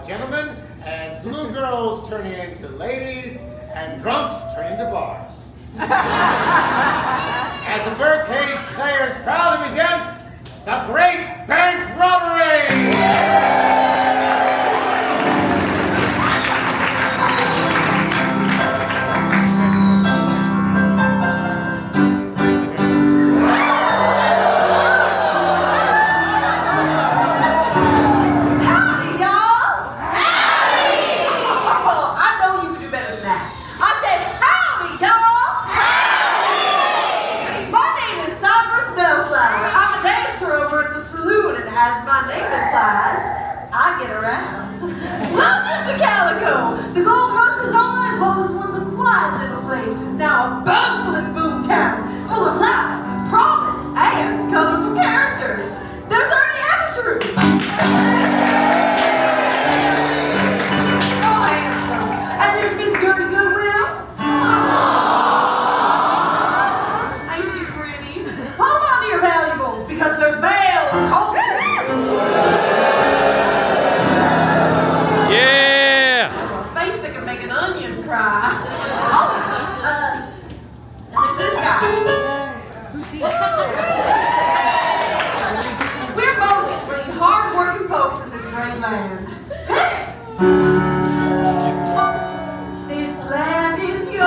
gentlemen, and saloon girls turn into ladies, and drunks turn into bars. As the birdcage players proudly present the Great Bank Robbery! As my name implies, I get around. Welcome to Calico. The gold rush is on, and what was once a quiet little place is now a bustling boom town full of life, promise, and colorful characters. There's Ernie Evertrue. So handsome. And there's Miss Gertie Goodwill. Ain't she pretty? Hold on to your valuables, because there's bail and Colton. Yeah! A face that can make an onion cry. Oh, and there's this guy. We're mostly hard-working folks in this great land. Hey! This land is your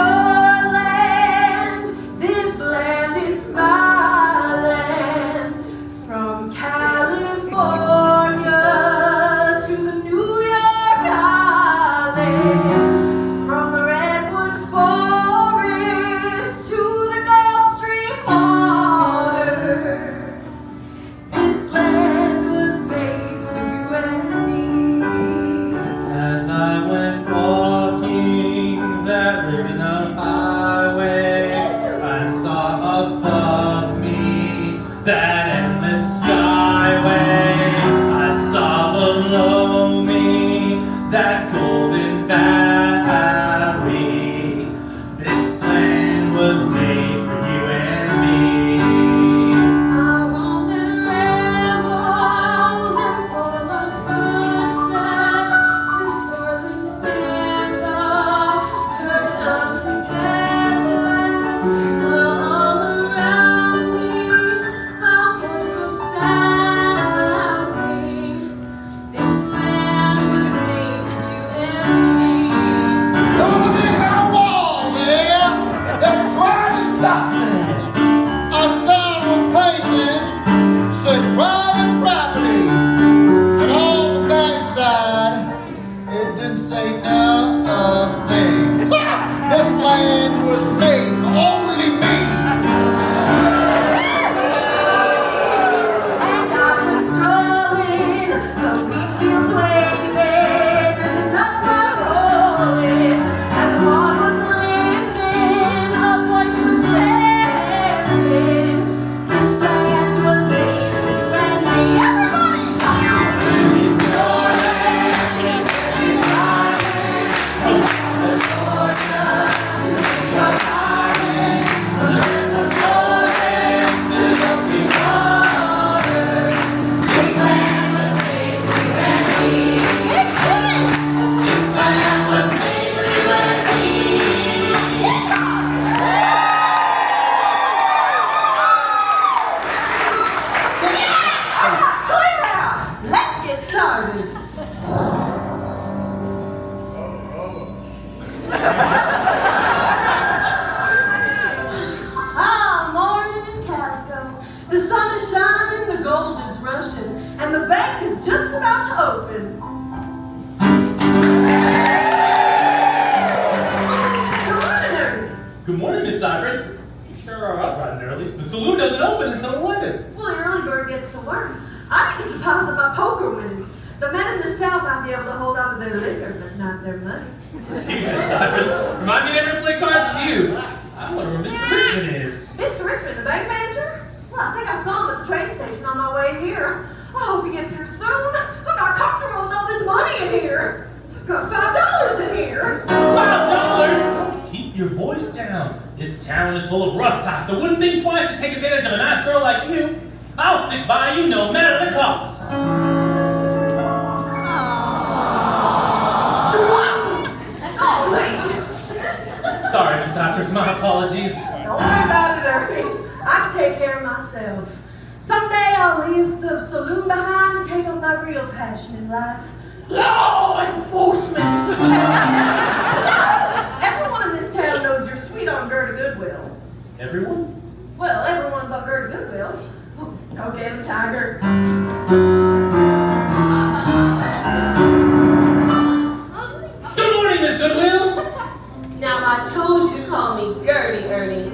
land. This land is my land. From California to the New York Island, from the Redwood Forest to the Gulf Stream waters. This land was made for you and me. As I went walking that ribbon of highway, I saw above me that endless skyway. I saw below me that golden valley. This land was made for you and me. I wandered around and followed footsteps, the swirling sands of her diamond deserts, while all around me my voice was sounding. This land was made for you and me. There was a big high wall there that tried to stop me. A sign was painted, said private property, and on the backside it didn't say nothing. This land was made for only me. And I was strolling, the wheat fields waving, and the nuts were rolling, and the log was lifting, a voice was chanting. This land was made for you and me. Everybody! This land is your land, this land is my land, from California to New York Island, from the Redwood Forest to the Gulf Stream waters. This land was made for you and me. It's finished! This land was made for you and me. Clear out! Let's get started. Morning in Calico. The sun is shining, the gold is rushing, and the bank is just about to open. Good morning, Ernie. Good morning, Miss Cyrus. You sure are up bright and early. The saloon doesn't open until 11. Well, the early bird gets to work. I need to deposit my poker winnings. The men in this town might be able to hold on to their liquor, but not their money. Gee, Miss Cyrus, remind me never to play cards with you. I wonder where Mr. Richmond is. Mr. Richmond, the bank manager? Well, I think I saw him at the train station on my way here. I hope he gets here soon. I'm not comfortable with all this money in here. I've got $5 in here. $5? Keep your voice down. This town is full of rough tops that wouldn't think twice to take advantage of a nice girl like you. I'll stick by you no matter the cost. Aww. Miss Cypress. My apologies. Don't worry about it, Ernie. I can take care of myself. Someday I'll leave the saloon behind and take on my real passion in life. Law enforcement! Besides, everyone in this town knows you're sweet on Gerda Goodwill. Everyone? Well, everyone but Gerda Goodwill. Go get him, Tiger. Good morning, Miss Goodwill. Now I told you to call me Gertie, Ernie.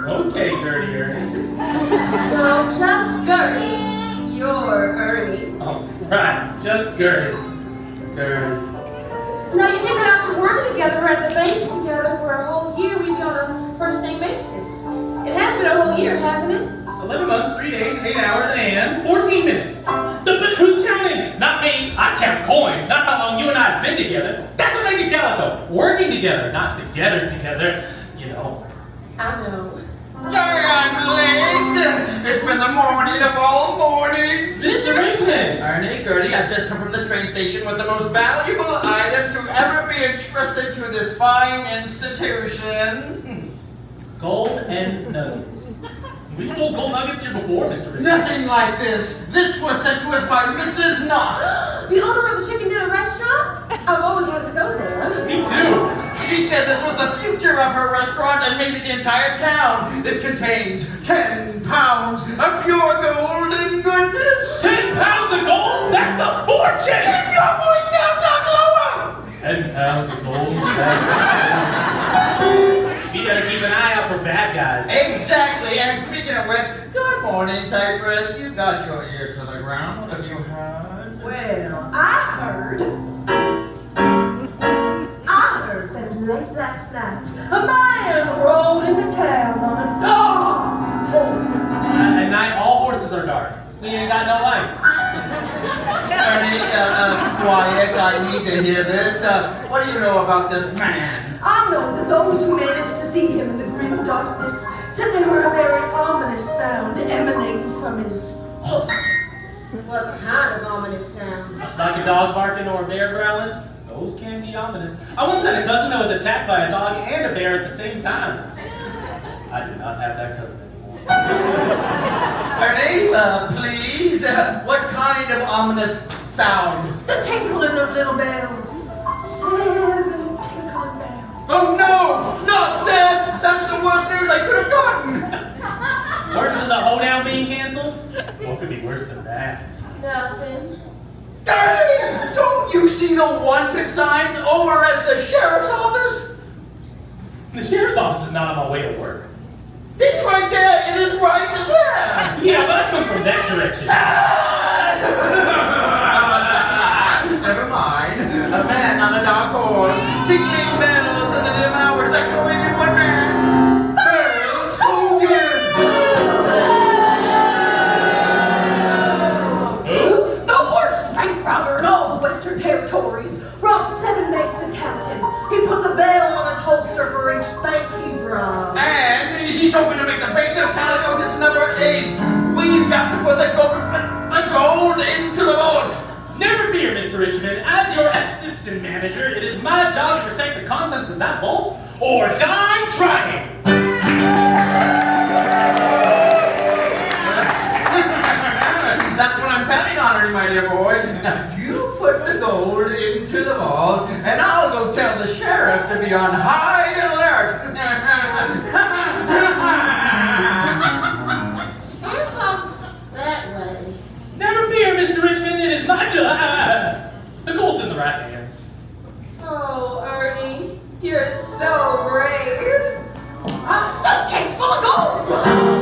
Okay, Gertie Ernie. No, just Gertie. You're Ernie. Oh, right. Just Gertie. Gertie. Now you've been out to work together at the bank together for a whole year. We'd be on a first name basis. It has been a whole year, hasn't it? 11 months, 3 days, 8 hours, and 14 minutes. But who's counting? Not me. I count coins, not how long you and I have been together. That's what makes it Calico. Working together, not together, you know. I know. Sorry I'm late. It's been the morning of all mornings. Mr. Richmond! Ernie, Gertie, I've just come from the train station with the most valuable item to ever be entrusted to this fine institution. Gold and nuggets. We stole gold nuggets here before, Mr. Richmond. Nothing like this. This was sent to us by Mrs. Knott. The owner of the chicken dinner restaurant? I've always wanted to go there. Me too. She said this was the future of her restaurant and maybe the entire town. It contains 10 pounds of pure golden goodness. 10 pounds of gold? That's a fortune! Keep your voice down, talk lower! 10 pounds of gold? You gotta keep an eye out for bad guys. Exactly, and speaking of which, good morning, Cypress. You got your ear to the ground. What have you heard? Well, I heard that late last night, a man rode into town on a dark horse. At night, all horses are dark. We ain't got no light. Ernie, quiet. I need to hear this. What do you know about this man? I know that those who managed to see him in the grim darkness said they heard a very ominous sound emanating from his holster. What kind of ominous sound? Like a dog barking or a bear growling? Those can be ominous. I once had a cousin that was attacked by a dog and a bear at the same time. I do not have that cousin anymore. Ernie, please. What kind of ominous sound? The tinkling of little bells. 7 tinkling bells. Oh no! Not that! That's the worst news I could have gotten! Worse than the hoedown being canceled? What could be worse than that? Nothing. Ernie! Don't you see no wanted signs over at the sheriff's office? The sheriff's office is not on my way to work. It's right there! It is right there! Yeah, but I come from that direction. Never mind. A man on a dark horse, tinkling bells in the dim hours echoing in one man. Bells Colton! Who? The worst bank robber in all the Western Territories. Robbed 7 banks and counting. He puts a bell on his holster for each bank he's robbed. And he's hoping to make the Bank of Calico his number 8. We've got to put the gold into the vault. Never fear, Mr. Richmond. As your assistant manager, it is my job to protect the contents of that vault or die trying. That's what I'm counting on, Ernie, my dear boy. Now, you put the gold into the vault, and I'll go tell the sheriff to be on high alert. Sheriff's office that way. Never fear, Mr. Richmond. It is my job. The gold's in the right hands. Oh, Ernie, you're so brave. A suitcase full of gold!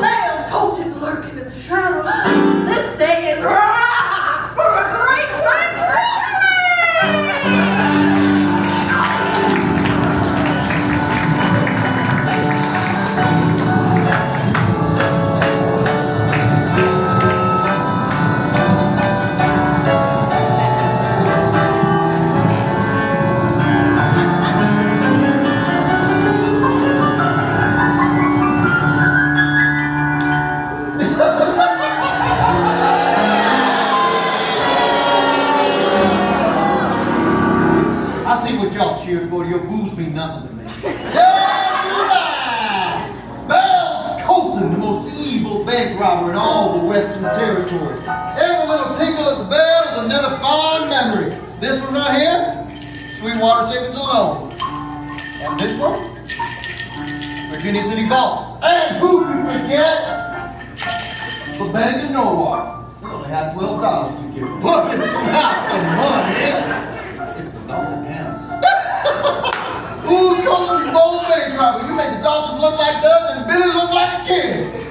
There's Colton lurking in the shadows. This day is right for a great bank robbery! bank robber in all the Western Territory. Every little tinkle of the bell is another fond memory. This one right here, Sweetwater Savings Alone. And this one, Virginia City Vault. And who can forget the Bank of Norwalk? We only had $12 to give, but it's not the money. It's the thought that counts. Ooh, Colton, you bold bank robber. You make the Daltons look like doves and Billy look like a kid.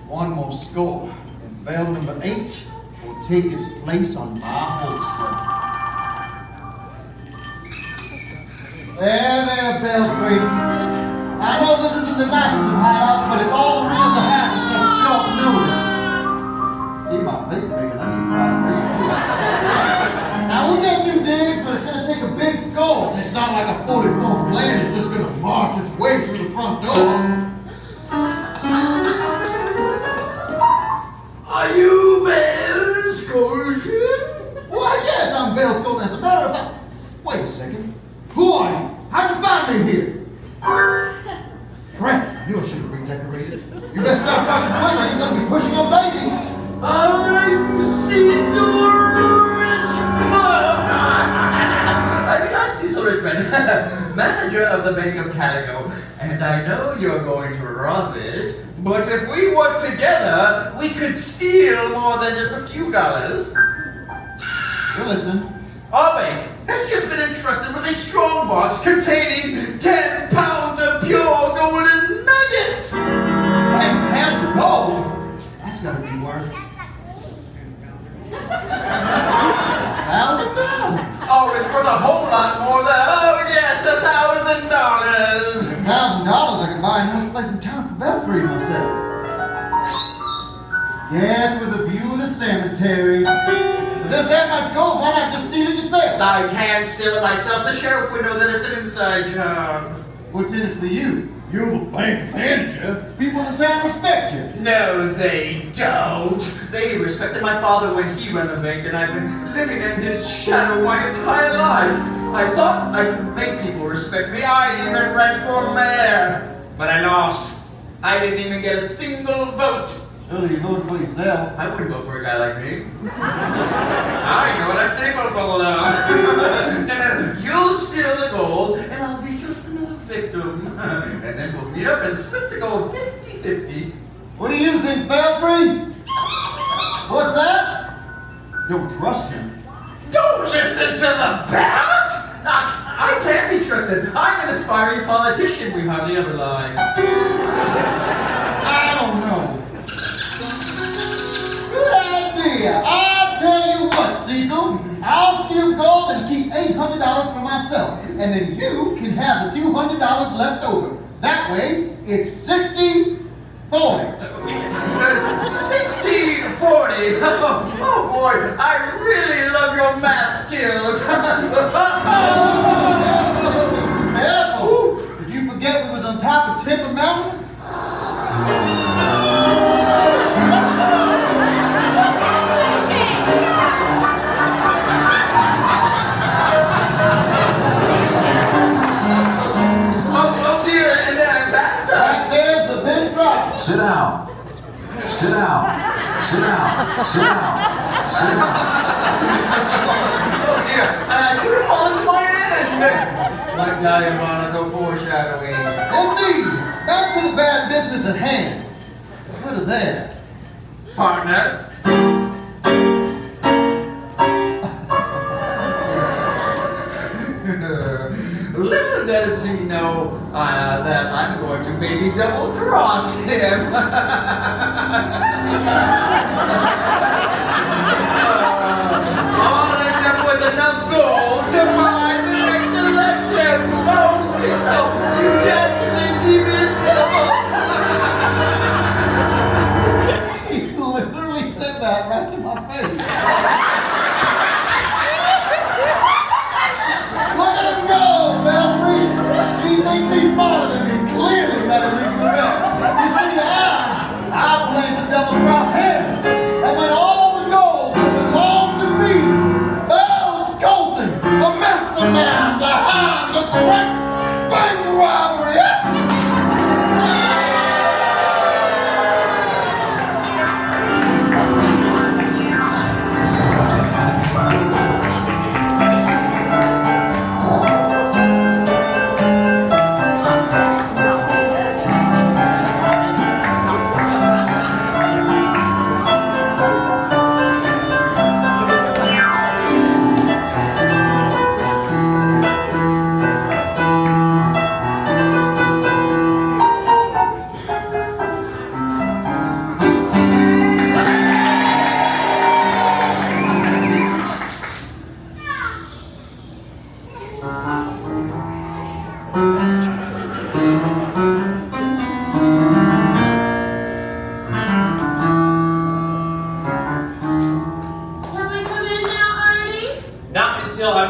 One more score, and bell number 8 will take its place on my holster. There, Belfry. I know this isn't the nicest of hideouts, but it's all the reason to have such short notice. See, my face is big enough to cry big too. Now we'll get new digs, but it's gonna take a big score. And it's not like a fully formed plan is just gonna march its way through the front door. Are you Bell Colton? Why, yes, I'm Bell Colton. As a matter of fact, wait a second. Who are you? How'd you find me here? Crap, I knew I should have redecorated. You better stop talking quick or you're gonna be pushing up daisies. I'm Cecil Richmond. I'm Cecil Richmond, manager of the Bank of Calico, and I know you're going to rob it, but if we work together, we could steal more than just a few dollars. You're listening. Our bank has just been entrusted with a strong box containing 10 pounds of pure golden nuggets. 10 pounds of gold? That's gotta be worth $1,000. Oh, it's worth a whole lot more than, oh yes, $1,000. $1,000, I can buy a nice place in town for Belfry myself. Yes, with a view of the cemetery. If there's that much gold, why not just steal it yourself? I can't steal it myself. The sheriff would know that it's an inside job. What's in it for you? You're the bank manager. People in town respect you. No, they don't. They respected my father when he ran the bank, and I've been living in his shadow my entire life. I thought I could make people respect me. I even ran for mayor. But I lost. I didn't even get a single vote. Surely you voted for yourself. I wouldn't vote for a guy like me. I know what I'm capable of. No, you'll steal the gold, and I'll be just another victim. And then we'll meet up and split the gold 50-50. What do you think, Belfry? What's that? Don't trust him. Don't listen to the bat! I can't be trusted. I'm an aspiring politician. We hardly ever lie. I don't know. Good idea. I'll tell you what, Cecil. I'll steal gold and keep $800 for myself. And then you can have the $200 left over. That way, it's 60-40. 60-40. Oh boy, I really love your math skills. Careful. Did you forget we was on top of Timber Mountain? Oh dear, and that's Right there's the big drop. Sit down. Sit down. Sit down. Sit down. Sit down. oh dear, I could have fallen to my end. Like diabolical foreshadowing. Indeed. Back to the bad business at hand. What are there? Partner. Little does he know that I'm going to maybe double cross him. I'll end up with enough gold to buy the next election. Oh, Cecil, you dastardly devious devil. He literally said that right to my face. Look at him go, Belfry. He thinks he's smarter than me. Clearly, medically correct. You see, I plan to double cross him. And then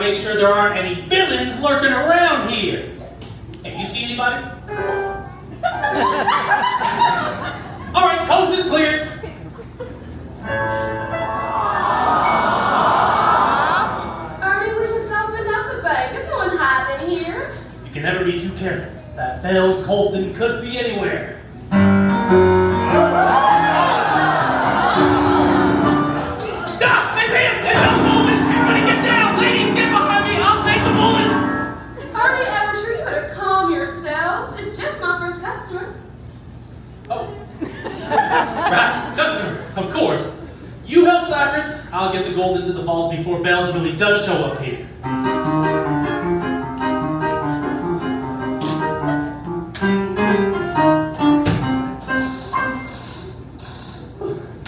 make sure there aren't any villains lurking around here. Hey, you see anybody? All right, coast is clear. Ernie, we just opened up the bank. There's no one hiding here. You can never be too careful. That Bell's Colton could be anywhere. Stop! It's him! It's Bell's Colton! Everybody get down! Ladies, get behind me! I'll take the bullets! Ernie Evertrue, you better calm yourself. It's just my first customer. Oh. Right, customer, of course. You help Cypress, I'll get the gold into the vault before Bells really does show up here.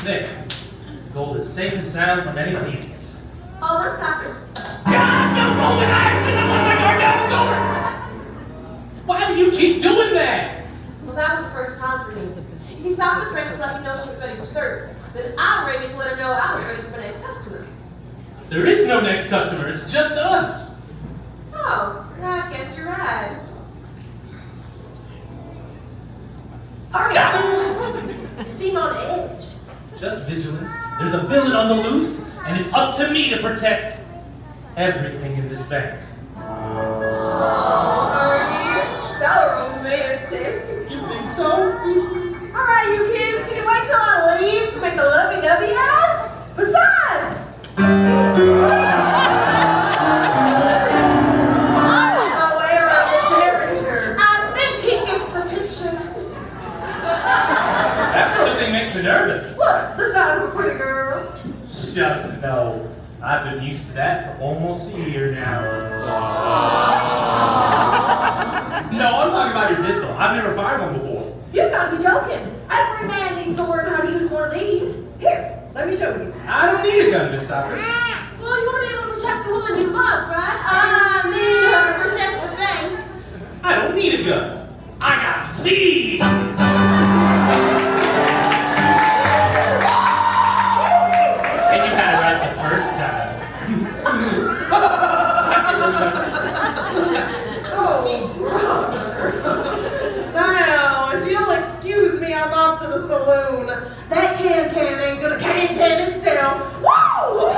There. The gold is safe and sound from any thieves. Oh, that's Cypress. God, Bells Golden! I should have let my guard down! It's over! Why do you keep doing that? Well, that was the first time for me. You see, Cypress rang to let me know she was ready for service. Then I rang to let her know I was ready for my next customer. There is no next customer, it's just us. Oh, I guess you're right. Ernie, you seem on edge. Just vigilant. There's a villain on the loose, and it's up to me to protect everything in this bank. Oh, Ernie, you're so romantic. You think so? All right, you kids, can you wait till I leave to make the lovey-dovey eyes? Besides, I want my way around the Derringer. I think he gets the picture. That sort of thing makes me nervous. Look, the side of a pretty girl. Shucks, no. I've been used to that for almost a year now. No, I'm talking about your pistol. I've never fired one before. You've got to be joking. Every man needs to learn how to use one of these. Here, let me show you. I don't need a gun, Miss Cypress. Well, you want to be able to protect the woman you love, right? I mean, protect the bank. I don't need a gun. I got these. And you had it right the first time. Now, if you'll excuse me, I'm off to the saloon. That can ain't gonna can itself. Woo! Oh,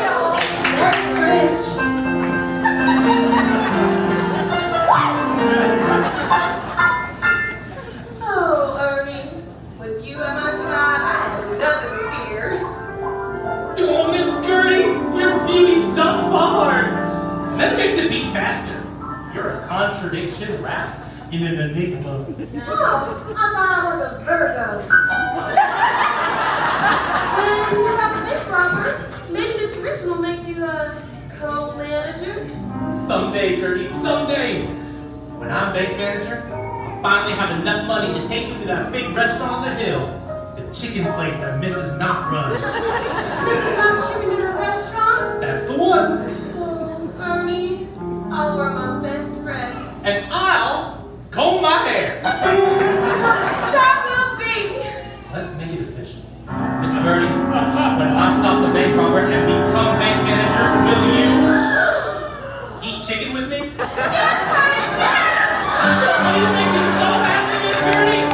y'all, that's rich. Oh, Ernie, with you at my side, I have nothing to fear. Oh, Miss Gertie, your beauty stops my heart. And that makes it beat faster. You're a contradiction wrapped in an enigma. Oh, I thought I was a Virgo. When you stop a bank robber, maybe Mr. Richmond will make you a co-manager. Someday, Gertie, someday. When I'm bank manager, I'll finally have enough money to take you to that big restaurant on the hill. The chicken place that Mrs. Knott runs. Mrs. Knott's chicken in a restaurant? That's the one. Oh, Ernie, I'll wear my best dress. And I'll comb my hair. That will be. Let's make it official. Miss Gertie, when I stop the bank robber and become bank manager, will you eat chicken with me? Yes, Ernie, yes! Will you make me so happy, Miss Gertie?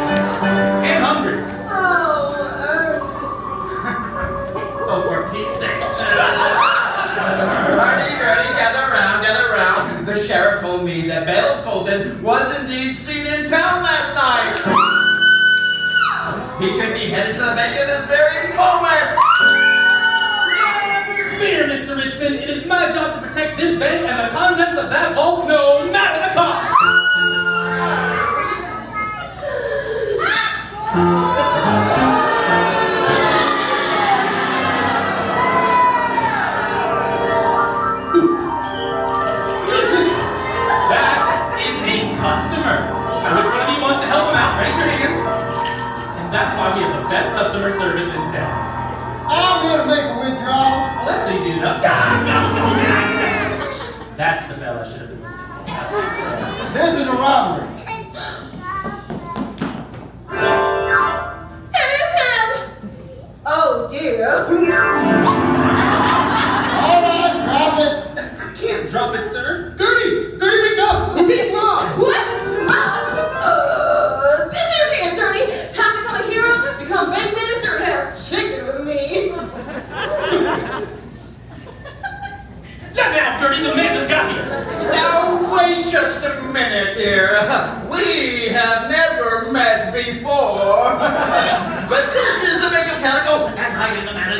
And hungry. Oh, Ernie. Oh, for Pete's sake. Ernie, gather around. The sheriff told me that Bells Colton was indeed seen in town last night. He could be headed to the bank at this very moment. Fear, Mr. Richmond. It is my job to protect this bank and the contents of that vault, no matter the cost. That is a customer. Now, which one of you wants to help him out? Raise your hands. And that's why we have the best customer service in town. I'm here to make a withdrawal. Well, that's easy enough. That's the bell I should have been listening for. This is a robbery. It is him! Oh dear. All right, drop it. Keep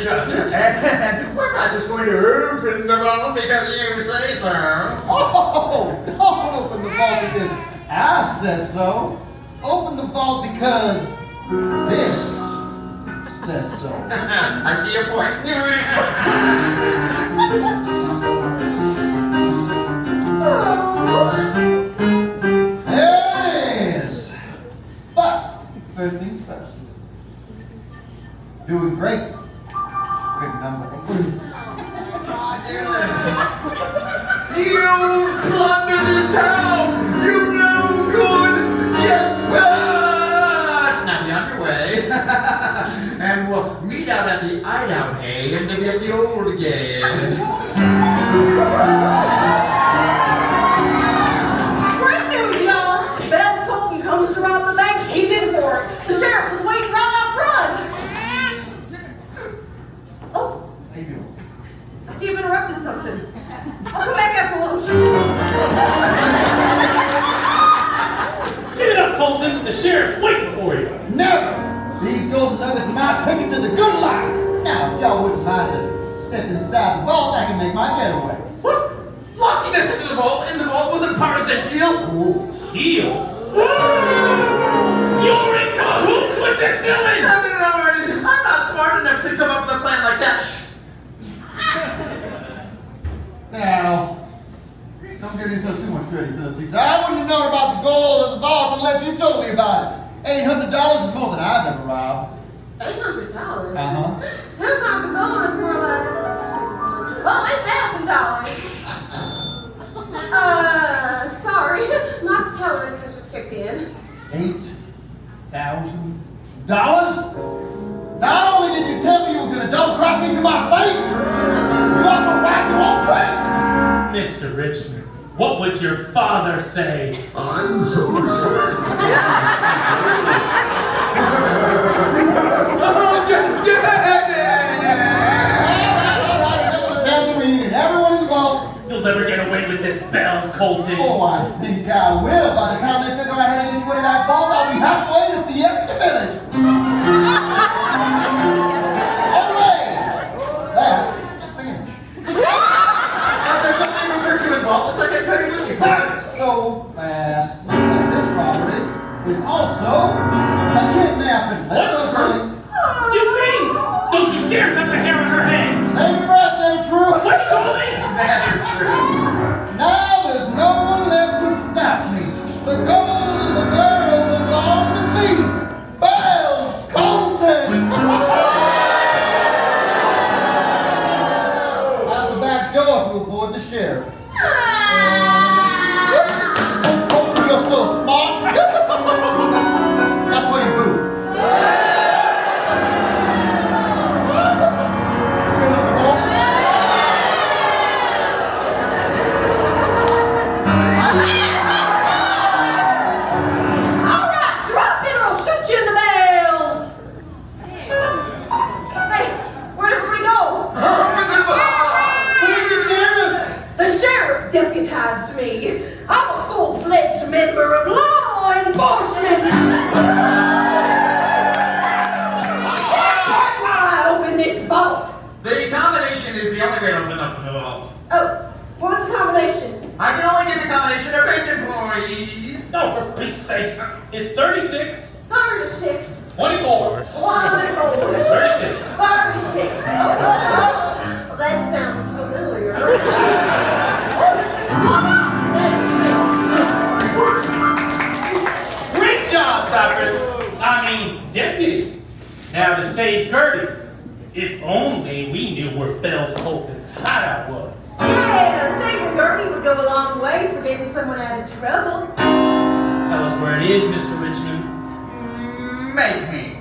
manager. And we're not just going to open the vault because you say so. Oh, don't open the vault because I says so. Open the vault because this says so. I see your point. There it is. But first things first. Doing great. Good number. You plunder this town! You no good! Yes, good! Now be on your way. And we'll meet out at the hideout, hey, and then get the old again. Great news, y'all! Bells Colton comes to rob the bank. He's in for it. The sheriff was waiting right out front. Oh, Hey, you. I see you've interrupted something. I'll come back after lunch. Give it up, Colton. The sheriff's waiting for you. Never! These golden nuggets are my ticket to the good life. Now, if y'all wouldn't mind to step inside the vault, I can make my getaway. What? Locking us into the vault, and the vault wasn't part of the deal? Deal? You're in cahoots with this villain! No, Ernie. I'm not smart enough to come up with a plan like that. Shh. Now, don't give yourself too much credit, Cece. I wouldn't have known about the gold of the vault unless you told me about it. $800 is more than I've ever robbed. $800? Uh-huh. 10 pounds of gold is more like, $8,000. Sorry, my television just kicked in. $8,000? Not only did you tell me you were gonna double cross me to my face, you also robbed your own face. Mr. Richmond, what would your father say? I'm so sure. All right, enough of the family reunion. Everyone in the vault. You'll never get away with this, Bells, Colton. Oh, I think I will. By the time they figure out how to get you into that vault, I'll be halfway to Fiesta Village. Olay! That's Spanish. There's nothing referred to in vault. Looks like a petty whiskey. Not so fast. Looks like this robbery is also a kidnapping. Let's go, Curly. You fiend! Don't you dare touch a hair on her head! Save your breath, Evertrue. What are you calling? Now there's no one left to stop me. The gold and the girl belong to me. Bells Colton. Out the back door to avoid the sheriff. Colton, you're so smart. That's where you move. Deputized me. I'm a full-fledged member of law enforcement. Why open this vault? The combination is the only way to open up the vault. Oh, what's the combination? I can only give the combination to bank employees. No, for Pete's sake. It's 36, 36. 24, 104. 36. 36. Oh, that sounds familiar. Great job, Cypress. Deputy. Now to save Gertie. If only we knew where Bells Colton's hideout was. Yeah, saving Gertie would go a long way for getting someone out of trouble. Tell us where it is, Mr. Richmond. Make me.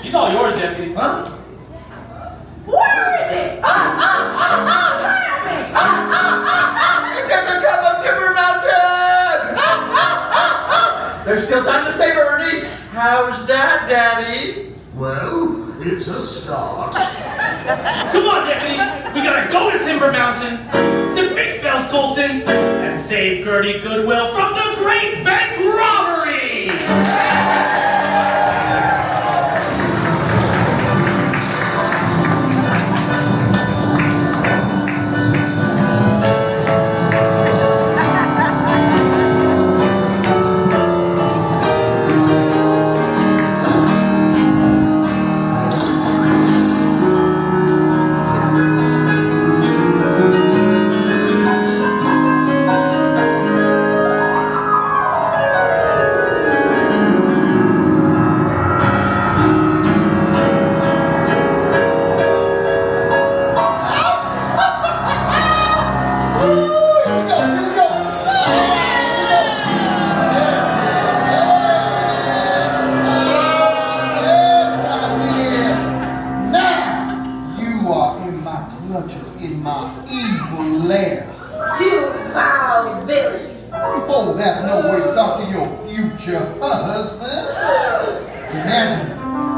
He's all yours, Deputy. Huh? Where is it? Tell me! It's at the top of Timber Mountain! There's still time to save Ernie. How's that, Daddy? Well, it's a start. Come on, Deputy. We gotta go to Timber Mountain, defeat Bells Colton, and save Gertie Goodwill from the Great Bank Robbery!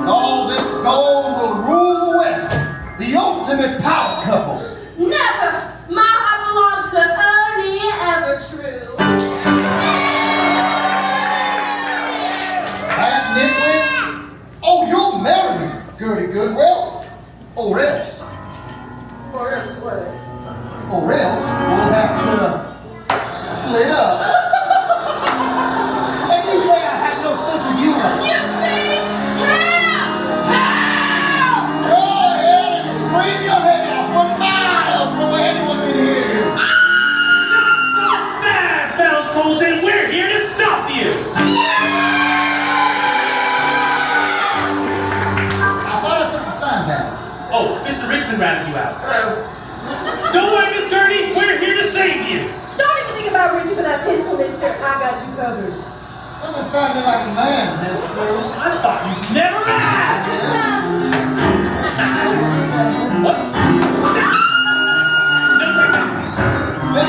All this gold will rule the West. The ultimate power couple. Never! My heart belongs to Ernie Evertrue. That nitwit? Oh, you'll marry me, Gertie Goodwill. Or else. Or else what? Or else we'll have to split up. And you say I have no sense of humor. You see? Help! Go ahead and scream your head off for miles from where anyone can hear you. Not so fast, Bells Colton. We're here to stop you. I thought I took the sign down. Oh, Mr. Richmond ratted you out. Don't worry, Miss Gertie. We're here to save you. Don't even think about reaching for that pistol, mister. I got you covered. I'm gonna sound like a man, Evertrue. I thought you'd never ask. What? No,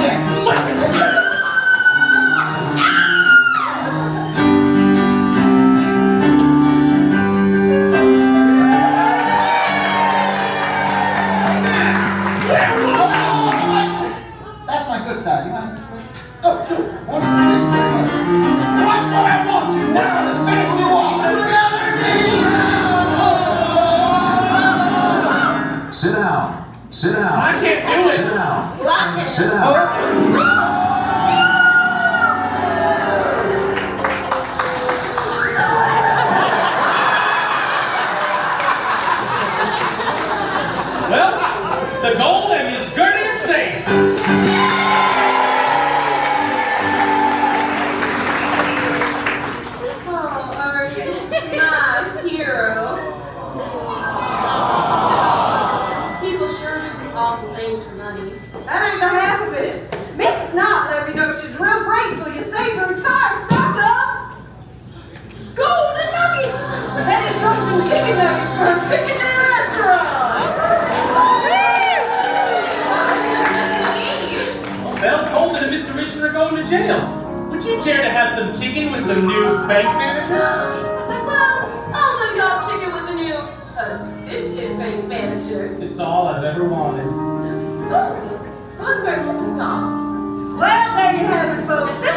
That's my good side. You want to switch? Oh, sure. What's what I want you now to finish you off. Sit down. Sit down. I can't do Sit it. down. Well, I can. Sit down. Well, the gold and Miss Gertie are safe. Oh, Ernie, my hero. People sure do some awful things for money. That ain't the half of it. Miss Knott let me know she's real grateful you saved her entire stock of golden nuggets. That is golden chicken nuggets from Chicken Dinner Restaurant. Well, Bells Colton and Mr. Richmond are going to jail. Would you care to have some chicken with the new bank manager? Well, I'll let y'all chicken with the new assistant bank manager. It's all I've ever wanted. Boysenberry chicken sauce. Well, there you have it, folks. This